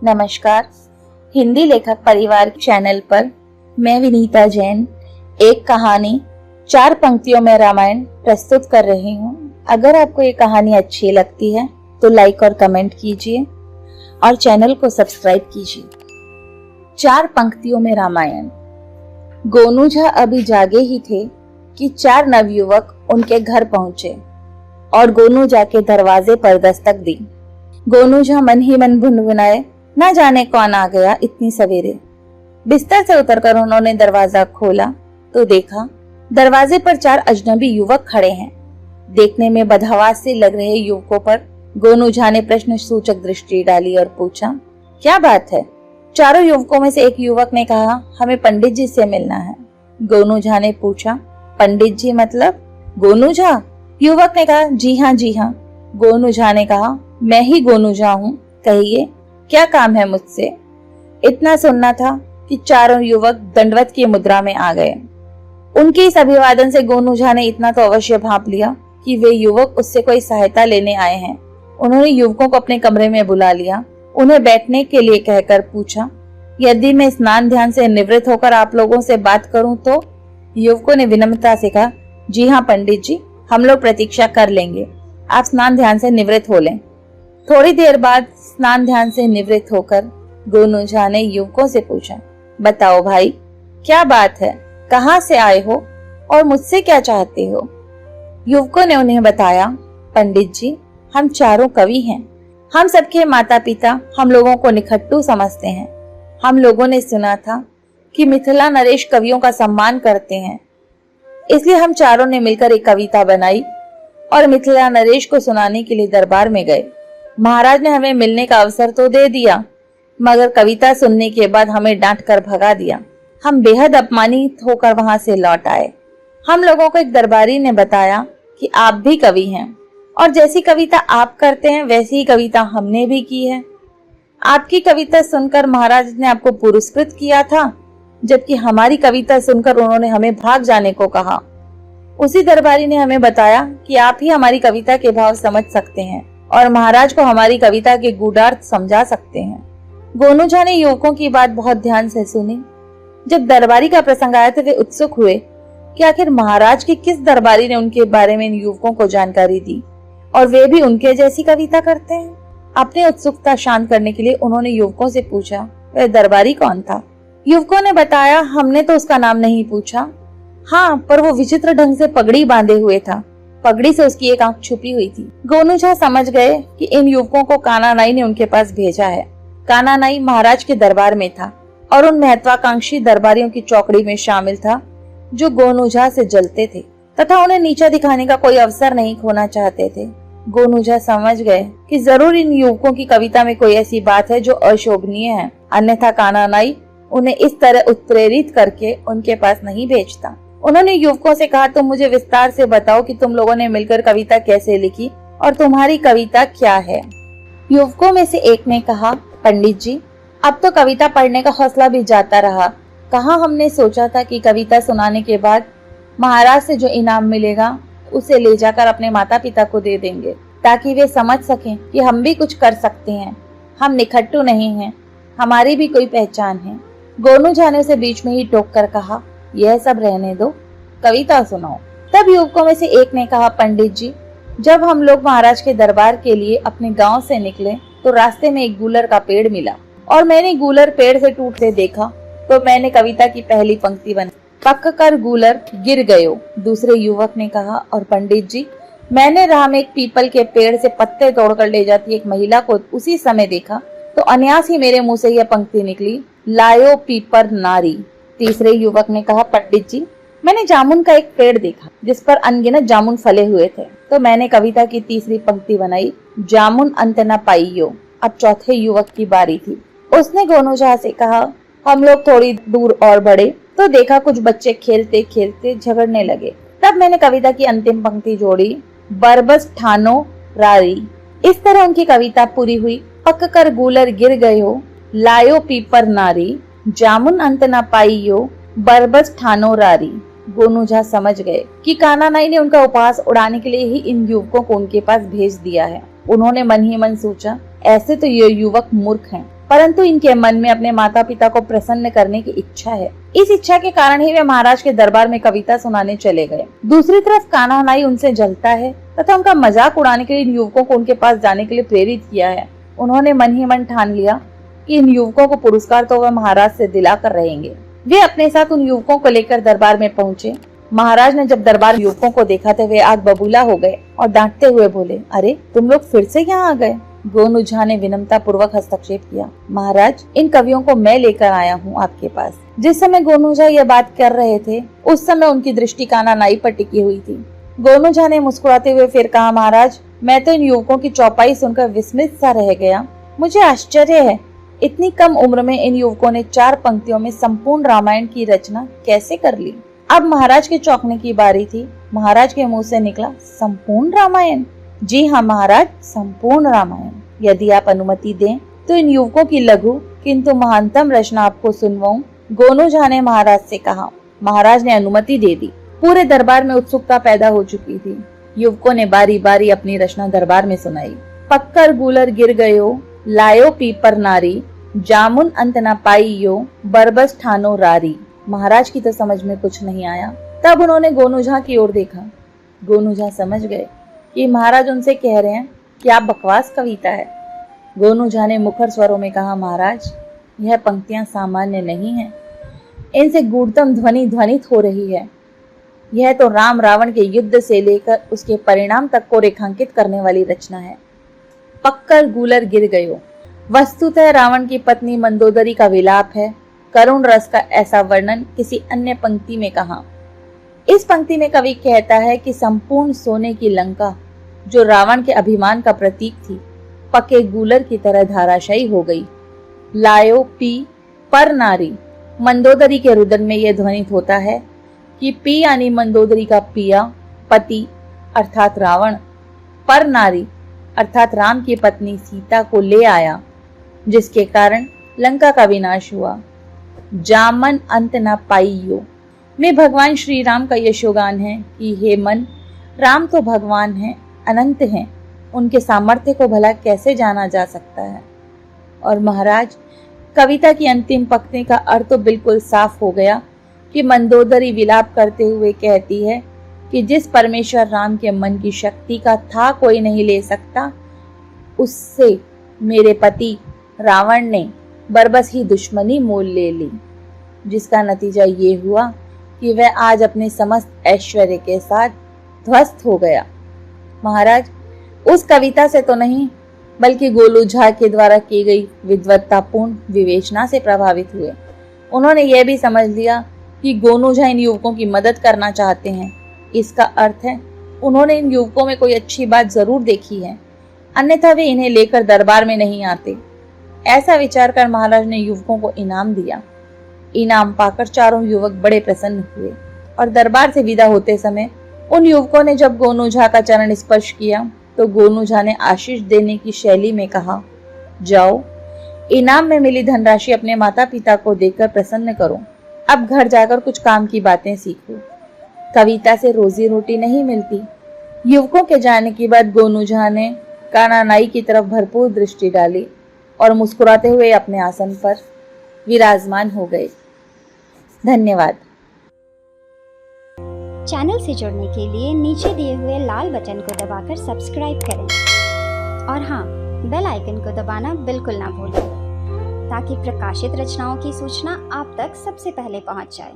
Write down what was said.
नमस्कार। हिंदी लेखक परिवार चैनल पर मैं विनीता जैन एक कहानी 4 पंक्तियों में रामायण प्रस्तुत कर रही हूँ। अगर आपको ये कहानी अच्छी लगती है तो लाइक और कमेंट कीजिए और चैनल को सब्सक्राइब कीजिए। 4 पंक्तियों में रामायण। गोनूझा अभी जागे ही थे कि 4 नवयुवक उनके घर पहुंचे और गोनूझा के दरवाजे पर दस्तक दी। गोनूझा मन ही मन भुनभुनाए, न जाने कौन आ गया इतनी सवेरे। बिस्तर से उतरकर उन्होंने दरवाजा खोला तो देखा दरवाजे पर 4 अजनबी युवक खड़े हैं। देखने में बदहवास से लग रहे युवकों पर गोनूझा ने प्रश्न सूचक दृष्टि डाली और पूछा, क्या बात है? चारों युवकों में से एक युवक ने कहा, हमें पंडित जी से मिलना है। गोनूझा ने पूछा, पंडित जी मतलब गोनूझा? युवक ने कहा, जी हाँ जी हाँ। गोनूझा ने कहा, मैं ही गोनूझा हूँ, कहिए क्या काम है मुझसे? इतना सुनना था कि चारों युवक दंडवत की मुद्रा में आ गए। उनके इस अभिवादन से गोनूझा ने इतना तो अवश्य भांप लिया कि वे युवक उससे कोई सहायता लेने आए हैं। उन्होंने युवकों को अपने कमरे में बुला लिया, उन्हें बैठने के लिए कहकर पूछा, यदि मैं स्नान ध्यान से निवृत्त होकर आप लोगों से बात करूं तो? युवकों ने विनम्रता से कहा, जी हाँ पंडित जी, हम लोग प्रतीक्षा कर लेंगे, आप स्नान ध्यान से निवृत्त हो लें। थोड़ी देर बाद स्नान ध्यान से निवृत्त होकर गोनूझा ने युवकों से पूछा, बताओ भाई, क्या बात है? कहाँ से आए हो और मुझसे क्या चाहते हो? युवकों ने उन्हें बताया, पंडित जी, हम चारों कवि हैं। हम सबके माता पिता हम लोगों को निखट्टू समझते हैं। हम लोगों ने सुना था कि मिथिला नरेश कवियों का सम्मान करते हैं, इसलिए हम चारों ने मिलकर एक कविता बनाई और मिथिला नरेश को सुनाने के लिए दरबार में गए। महाराज ने हमें मिलने का अवसर तो दे दिया, मगर कविता सुनने के बाद हमें डांट कर भगा दिया। हम बेहद अपमानित होकर वहां से लौट आए। हम लोगों को एक दरबारी ने बताया कि आप भी कवि हैं और जैसी कविता आप करते हैं वैसी ही कविता हमने भी की है। आपकी कविता सुनकर महाराज ने आपको पुरस्कृत किया था, जबकि हमारी कविता सुनकर उन्होंने हमें भाग जाने को कहा। उसी दरबारी ने हमें बताया कि आप ही हमारी कविता के भाव समझ सकते हैं और महाराज को हमारी कविता के गूढ़ार्थ समझा सकते हैं। गोनूझा ने युवकों की बात बहुत ध्यान से सुनी। जब दरबारी का प्रसंग आया तो वे उत्सुक हुए कि आखिर महाराज के किस दरबारी ने उनके बारे में इन युवकों को जानकारी दी और वे भी उनके जैसी कविता करते हैं। अपनी उत्सुकता शांत करने के लिए उन्होंने युवकों से पूछा, वह दरबारी कौन था? युवकों ने बताया, हमने तो उसका नाम नहीं पूछा। हाँ, पर वो विचित्र ढंग से पगड़ी बांधे हुए था। पगड़ी से उसकी एक आंख छुपी हुई थी। गोनूझा समझ गए कि इन युवकों को कानानाई ने उनके पास भेजा है। कानानाई महाराज के दरबार में था और उन महत्वाकांक्षी दरबारियों की चौकड़ी में शामिल था जो गोनूझा से जलते थे तथा उन्हें नीचा दिखाने का कोई अवसर नहीं खोना चाहते थे। गोनूझा समझ गए कि जरूर इन युवकों की कविता में कोई ऐसी बात है जो अशोभनीय है, अन्यथा कानानाई उन्हें इस तरह उत्प्रेरित करके उनके पास नहीं भेजता। उन्होंने युवकों से कहा, तुम मुझे विस्तार से बताओ कि तुम लोगों ने मिलकर कविता कैसे लिखी और तुम्हारी कविता क्या है? युवकों में से एक ने कहा, पंडित जी, अब तो कविता पढ़ने का हौसला भी जाता रहा। कहाँ हमने सोचा था कि कविता सुनाने के बाद महाराज से जो इनाम मिलेगा उसे ले जाकर अपने माता पिता को दे देंगे ताकि वे समझ सकें कि हम भी कुछ कर सकते हैं, हम निखट्टू नहीं हैं, हमारी भी कोई पहचान है। गोनूझा ने उसे बीच में ही टोक कर कहा, यह सब रहने दो, कविता सुनाओ। तब युवकों में से एक ने कहा, पंडित जी, जब हम लोग महाराज के दरबार के लिए अपने गांव से निकले तो रास्ते में एक गूलर का पेड़ मिला और मैंने गूलर पेड़ से टूटते देखा तो मैंने कविता की पहली पंक्ति बनाई, पक कर गूलर गिर गयो। दूसरे युवक ने कहा, और पंडित जी, मैंने राह में एक पीपल के पेड़ से पत्ते तोड़कर ले जाती एक महिला को उसी समय देखा तो अनायास ही मेरे मुंह से यह पंक्ति निकली, लायो पीपर नारी। तीसरे युवक ने कहा, पंडित जी, मैंने जामुन का एक पेड़ देखा जिस पर अनगिनत जामुन फले हुए थे तो मैंने कविता की तीसरी पंक्ति बनाई, जामुन अंत न पाइयो। अब चौथे युवक की बारी थी। उसने गोनूझा से कहा, हम लोग थोड़ी दूर और बढ़े तो देखा कुछ बच्चे खेलते खेलते झगड़ने लगे। तब मैंने कविता की अंतिम पंक्ति जोड़ी, बरबस ठानो रारी। इस तरह उनकी कविता पूरी हुई। पक कर गूलर गिर गयो, लायो पीपर नारी, जामुन अंत न पाइयो, बरबस ठानो रारी। गोनूझा समझ गए कि कानानाई ने उनका उपहास उड़ाने के लिए ही इन युवकों को उनके पास भेज दिया है। उन्होंने मन ही मन सोचा, ऐसे तो ये युवक मूर्ख हैं, परंतु इनके मन में अपने माता पिता को प्रसन्न करने की इच्छा है। इस इच्छा के कारण ही वे महाराज के दरबार में कविता सुनाने चले गए। दूसरी तरफ कान्हा नाई उनसे जलता है तथा उनका मजाक उड़ाने के लिए इन युवकों को उनके पास जाने के लिए प्रेरित किया है। उन्होंने मन ही मन ठान लिया कि इन युवकों को पुरस्कार तो वह महाराज से दिलाकर रहेंगे। वे अपने साथ उन युवकों को लेकर दरबार में पहुंचे। महाराज ने जब दरबार युवकों को देखा तो वे आग बबूला हो गए और डांटते हुए बोले, अरे तुम लोग फिर से यहाँ आ गए। गोनू झा ने विनम्रता पूर्वक हस्तक्षेप किया, महाराज इन कवियों को मैं लेकर आया हूँ आपके पास। जिस समय गोनू झा यह बात कर रहे थे उस समय उनकी दृष्टि कान्हा नाई पर टिकी हुई थी। गोनू झा ने मुस्कुराते हुए फिर कहा, महाराज मैं तो इन युवकों की चौपाई सुनकर विस्मित सा रह गया। मुझे आश्चर्य है इतनी कम उम्र में इन युवकों ने 4 पंक्तियों में संपूर्ण रामायण की रचना कैसे कर ली। अब महाराज के चौंकने की बारी थी। महाराज के मुंह से निकला, संपूर्ण रामायण? जी हाँ महाराज, संपूर्ण रामायण। यदि आप अनुमति दें तो इन युवकों की लघु किंतु महानतम रचना आपको सुनवाऊं। गोनू झा ने महाराज से कहा। महाराज ने अनुमति दे दी। पूरे दरबार में उत्सुकता पैदा हो चुकी थी। युवकों ने बारी बारी अपनी रचना दरबार में सुनाई। पक्कर गूलर गिर गयो, लायो पीपर नारी, जामुन अंत न पाइयो, बरबस ठानो रारी। महाराज की तो समझ में कुछ नहीं आया। तब उन्होंने गोनू झा की ओर देखा। गोनू झा समझ गए कि महाराज उनसे कह रहे हैं कि आप बकवास कविता है। गोनू झा ने मुखर स्वरों में कहा, महाराज यह पंक्तियां सामान्य नहीं हैं, इनसे गूढ़तम ध्वनि ध्वनित हो रही है। यह तो राम रावण के युद्ध से लेकर उसके परिणाम तक को रेखांकित करने वाली रचना है। पक्कर गूलर गिर गयो वस्तुतः रावण की पत्नी मंदोदरी का विलाप है। करुण रस का ऐसा वर्णन किसी अन्य पंक्ति में कहा। इस पंक्ति में कवि कहता है कि संपूर्ण सोने की लंका जो रावण के अभिमान का प्रतीक थी, पके गूलर की तरह धाराशायी हो गई। लायो पी पर नारी, मंदोदरी के रुदन में यह ध्वनित होता है कि पी यानी मंदोदरी का पिया, पति अर्थात रावण, पर नारी अर्थात राम की पत्नी सीता को ले आया, जिसके कारण लंका का विनाश हुआ। जामन अंत न पाइयो में भगवान श्री राम का यशोगान है कि हे मन, राम तो भगवान हैं, अनंत हैं, उनके सामर्थ्य को भला कैसे जाना जा सकता है। और महाराज कविता की अंतिम पंक्ति का अर्थ तो बिल्कुल साफ हो गया कि मंदोदरी विलाप करते हुए कहती है कि जिस परमेश्वर राम के मन की शक्ति का था कोई नहीं ले सकता, उससे मेरे पति रावण ने बरबस ही दुश्मनी मोल ले ली, जिसका नतीजा ये हुआ कि वह आज अपने समस्त ऐश्वर्य के साथ ध्वस्त हो गया। महाराज उस कविता से तो नहीं बल्कि गोलू झा के द्वारा की गई विद्वत्तापूर्ण विवेचना से प्रभावित हुए। उन्होंने यह भी समझ लिया कि गोनू झा इन युवकों की मदद करना चाहते हैं। इसका अर्थ है उन्होंने इन युवकों में कोई अच्छी बात जरूर देखी है, अन्यथा वे इन्हें लेकर दरबार में नहीं आते। ऐसा विचार कर महाराज ने युवकों को इनाम दिया। इनाम पाकर चारों युवक बड़े प्रसन्न हुए और दरबार से विदा होते समय उन युवकों ने जब गोनू झा का चरण स्पर्श किया तो गोनू झा ने आशीष देने की शैली में कहा, जाओ इनाम में मिली धनराशि अपने माता पिता को देकर प्रसन्न करो। अब घर जाकर कुछ काम की बातें सीखो। कविता से रोजी रोटी नहीं मिलती। युवकों के जाने के बाद गोनू झा ने कान्हा नाई की तरफ भरपूर दृष्टि डाली और मुस्कुराते हुए अपने आसन पर विराजमान हो गए। धन्यवाद। चैनल से जुड़ने के लिए नीचे दिए हुए लाल बटन को दबाकर सब्सक्राइब करें और हाँ, बेल आइकन को दबाना बिल्कुल ना भूलें ताकि प्रकाशित रचनाओं की सूचना आप तक सबसे पहले पहुंच जाए।